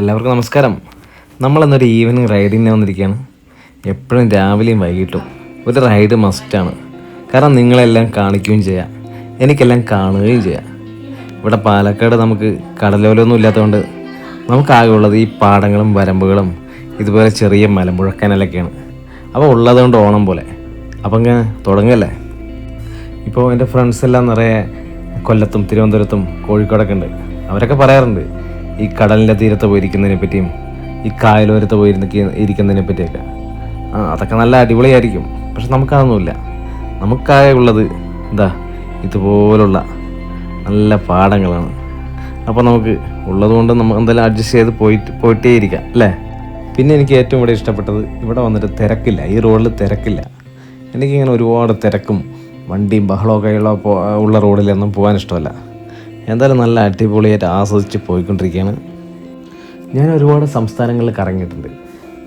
എല്ലാവർക്കും നമസ്കാരം. നമ്മളെന്നൊരു ഈവനിങ് റൈഡിന് വന്നിരിക്കുകയാണ്. എപ്പോഴും രാവിലെയും വൈകിട്ടും ഒരു റൈഡ് മസ്റ്റാണ്. കാരണം നിങ്ങളെല്ലാം കാണിക്കുകയും ചെയ്യാം, എനിക്കെല്ലാം കാണുകയും ചെയ്യാം. ഇവിടെ പാലക്കാട് നമുക്ക് കടലോലൊന്നും ഇല്ലാത്തതുകൊണ്ട് നമുക്കാകെ ഉള്ളത് ഈ പാടങ്ങളും വരമ്പുകളും ഇതുപോലെ ചെറിയ മലമ്പുഴക്കനലൊക്കെയാണ്. അപ്പോൾ ഉള്ളതുകൊണ്ട് ഓണം പോലെ. അപ്പം ഇങ്ങനെ തുടങ്ങല്ലേ. ഇപ്പോൾ എൻ്റെ ഫ്രണ്ട്സ് എല്ലാം നിറയെ കൊല്ലത്തും തിരുവനന്തപുരത്തും കോഴിക്കോടൊക്കെ ഉണ്ട്. അവരൊക്കെ പറയാറുണ്ട് ഈ കടലിൻ്റെ തീരത്ത് പോയിരിക്കുന്നതിനെ പറ്റിയും ഈ കായലോരത്ത് ഇരിക്കുന്നതിനെ പറ്റിയൊക്കെ. അതൊക്കെ നല്ല അടിപൊളിയായിരിക്കും. പക്ഷെ നമുക്കതൊന്നുമില്ല. നമുക്കാകെ ഉള്ളത് ഇതുപോലുള്ള നല്ല പാടങ്ങളാണ്. അപ്പോൾ നമുക്ക് ഉള്ളതുകൊണ്ട് നമുക്ക് എന്തായാലും അഡ്ജസ്റ്റ് ചെയ്ത് പോയിട്ടേ ഇരിക്കാം അല്ലേ. പിന്നെ എനിക്ക് ഏറ്റവും ഇവിടെ ഇഷ്ടപ്പെട്ടത് ഇവിടെ വന്നിട്ട് തിരക്കില്ല. ഈ റോഡിൽ തിരക്കില്ല. എനിക്കിങ്ങനെ ഒരുപാട് തിരക്കും വണ്ടിയും ബഹളമൊക്കെ ഉള്ള റോഡിലൊന്നും പോകാൻ ഇഷ്ടമല്ല. എന്തായാലും നല്ല അടിപൊളിയായിട്ട് ആസ്വദിച്ച് പോയിക്കൊണ്ടിരിക്കുകയാണ്. ഞാൻ ഒരുപാട് സംസ്ഥാനങ്ങളിൽ കറങ്ങിയിട്ടുണ്ട്,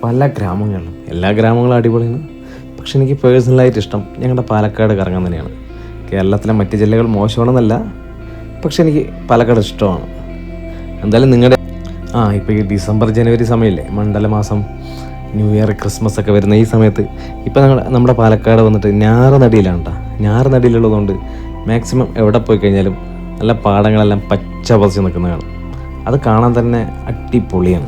പല ഗ്രാമങ്ങളിലും. എല്ലാ ഗ്രാമങ്ങളും അടിപൊളിയാണ്. പക്ഷെ എനിക്ക് പേഴ്സണലായിട്ട് ഇഷ്ടം ഞങ്ങളുടെ പാലക്കാട് കറങ്ങാൻ തന്നെയാണ്. കേരളത്തിലെ മറ്റ് ജില്ലകൾ മോശമാണെന്നല്ല, പക്ഷെ എനിക്ക് പാലക്കാട് ഇഷ്ടമാണ്. എന്തായാലും നിങ്ങളുടെ ഇപ്പോൾ ഈ ഡിസംബർ ജനുവരി സമയമില്ലേ, മണ്ഡലമാസം, ന്യൂ ഇയർ, ക്രിസ്മസ് ഒക്കെ വരുന്ന ഈ സമയത്ത് ഇപ്പം നമ്മുടെ പാലക്കാട് വന്നിട്ട് ഞാറുനടിയിലാണ് കേട്ടോ. ഞാറുനടിയിലുള്ളതുകൊണ്ട് മാക്സിമം എവിടെ പോയി കഴിഞ്ഞാലും നല്ല പാടങ്ങളെല്ലാം പച്ച പറിച്ച് നിൽക്കുന്ന കാണും. അത് കാണാൻ തന്നെ അടിപൊളിയാണ്.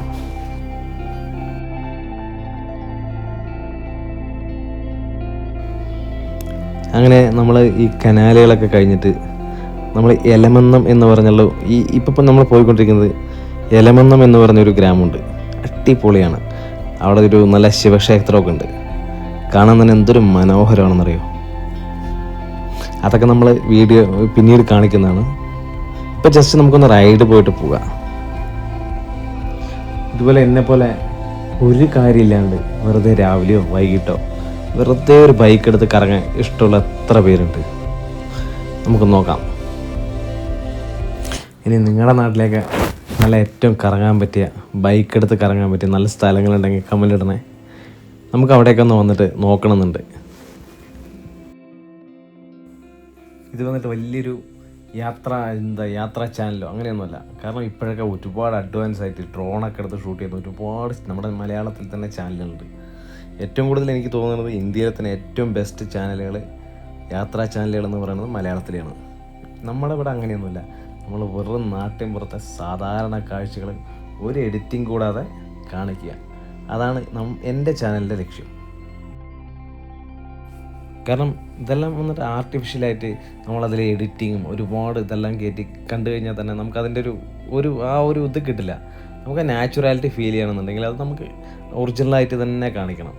അങ്ങനെ നമ്മൾ ഈ കനാലുകളൊക്കെ കഴിഞ്ഞിട്ട് നമ്മൾ എലമന്നം എന്ന് പറഞ്ഞുള്ള ഇപ്പം നമ്മൾ പോയിക്കൊണ്ടിരിക്കുന്നത് എലമന്നം എന്ന് പറഞ്ഞൊരു ഗ്രാമമുണ്ട്. അടിപൊളിയാണ്. അവിടെ ഒരു നല്ല ശിവക്ഷേത്രമൊക്കെ ഉണ്ട്. കാണാൻ തന്നെ എന്തൊരു മനോഹരമാണെന്നറിയോ. അതൊക്കെ നമ്മൾ വീഡിയോ പിന്നീട് കാണിക്കുന്നതാണ്. ഇപ്പം ജസ്റ്റ് നമുക്കൊന്ന് റൈഡ് പോയിട്ട് പോകാം. ഇതുപോലെ എന്നെപ്പോലെ ഒരു കാര്യമില്ലാണ്ട് വെറുതെ രാവിലെയോ വൈകിട്ടോ വെറുതെ ഒരു ബൈക്ക് എടുത്ത് കറങ്ങാൻ ഇഷ്ടമുള്ള എത്ര പേരുണ്ട്, നമുക്ക് നോക്കാം. ഇനി നിങ്ങളുടെ നാട്ടിലേക്ക് നല്ല ഏറ്റവും കറങ്ങാൻ പറ്റിയ, ബൈക്ക് എടുത്ത് കറങ്ങാൻ പറ്റിയ നല്ല സ്ഥലങ്ങളുണ്ടെങ്കിൽ കമൻ്റ് ഇടണേ. നമുക്ക് അവിടേക്ക് ഒന്ന് വന്നിട്ട് നോക്കണമെന്നുണ്ട്. ഇത് വന്നിട്ട് വലിയൊരു യാത്രാ ചാനലോ അങ്ങനെയൊന്നുമല്ല. കാരണം ഇപ്പോഴൊക്കെ ഒരുപാട് അഡ്വാൻസ് ആയിട്ട് ഡ്രോണൊക്കെ എടുത്ത് ഷൂട്ട് ചെയ്യുന്ന ഒരുപാട് നമ്മുടെ മലയാളത്തിൽ തന്നെ ചാനലുകളുണ്ട്. ഏറ്റവും കൂടുതൽ എനിക്ക് തോന്നുന്നത് ഇന്ത്യയിലെ തന്നെ ഏറ്റവും ബെസ്റ്റ് ചാനലുകൾ, യാത്രാ ചാനലുകൾ എന്ന് പറയുന്നത് മലയാളത്തിലാണ്. നമ്മുടെ ഇവിടെ അങ്ങനെയൊന്നുമില്ല. നമ്മൾ വെറും നാട്ടിൻ പുറത്തെ സാധാരണ കാഴ്ചകൾ ഒരു എഡിറ്റിംഗ് കൂടാതെ കാണിക്കുക. അതാണ് എൻ്റെ ചാനലിൻ്റെ ലക്ഷ്യം. കാരണം ഇതെല്ലാം വന്നിട്ട് ആർട്ടിഫിഷ്യലായിട്ട് നമ്മളതിൽ എഡിറ്റിങ്ങും ഒരുപാട് ഇതെല്ലാം കയറ്റി കണ്ടു കഴിഞ്ഞാൽ തന്നെ നമുക്കതിൻ്റെ ഒരു ഇത് കിട്ടില്ല. നമുക്ക് നാച്ചുറാലിറ്റി ഫീൽ ചെയ്യണമെന്നുണ്ടെങ്കിൽ അത് നമുക്ക് ഒറിജിനലായിട്ട് തന്നെ കാണിക്കണം.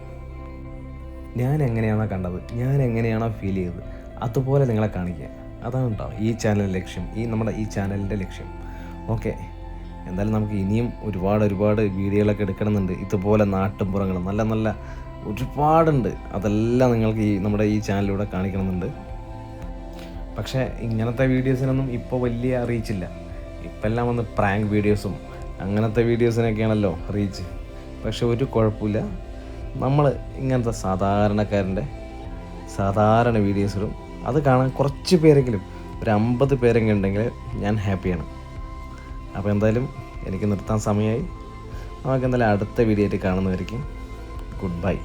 ഞാൻ എങ്ങനെയാണോ കണ്ടത്, ഞാൻ എങ്ങനെയാണോ ഫീൽ ചെയ്തത്, അതുപോലെ നിങ്ങളെ കാണിക്കുക. അതാണ് കേട്ടോ ഈ ചാനലിൻ്റെ ലക്ഷ്യം, നമ്മുടെ ഈ ചാനലിൻ്റെ ലക്ഷ്യം. ഓക്കെ, എന്തായാലും നമുക്ക് ഇനിയും ഒരുപാട് വീഡിയോകളൊക്കെ എടുക്കണമെന്നുണ്ട്. ഇതുപോലെ നാട്ടുംപുറങ്ങൾ നല്ല നല്ല ഒരുപാടുണ്ട്. അതെല്ലാം നിങ്ങൾക്ക് നമ്മുടെ ഈ ചാനലിലൂടെ കാണിക്കണമെന്നുണ്ട്. പക്ഷേ ഇങ്ങനത്തെ വീഡിയോസിനൊന്നും ഇപ്പോൾ വലിയ റീച്ചില്ല. ഇപ്പം എല്ലാം വന്ന് പ്രാങ്ക് വീഡിയോസും അങ്ങനത്തെ വീഡിയോസിനൊക്കെയാണല്ലോ റീച്ച്. പക്ഷെ ഒരു കുഴപ്പമില്ല, നമ്മൾ ഇങ്ങനത്തെ സാധാരണക്കാരൻ്റെ സാധാരണ വീഡിയോസിലും അത് കാണാൻ കുറച്ച് പേരെങ്കിലും, ഒരു 50 പേരെങ്കിലും ഉണ്ടെങ്കിൽ ഞാൻ ഹാപ്പിയാണ്. അപ്പോൾ എന്തായാലും എനിക്ക് നിർത്താൻ സമയമായി. നമുക്ക് എന്തായാലും അടുത്ത വീഡിയോ ആയിട്ട് കാണുന്നതായിരിക്കും. Good bye.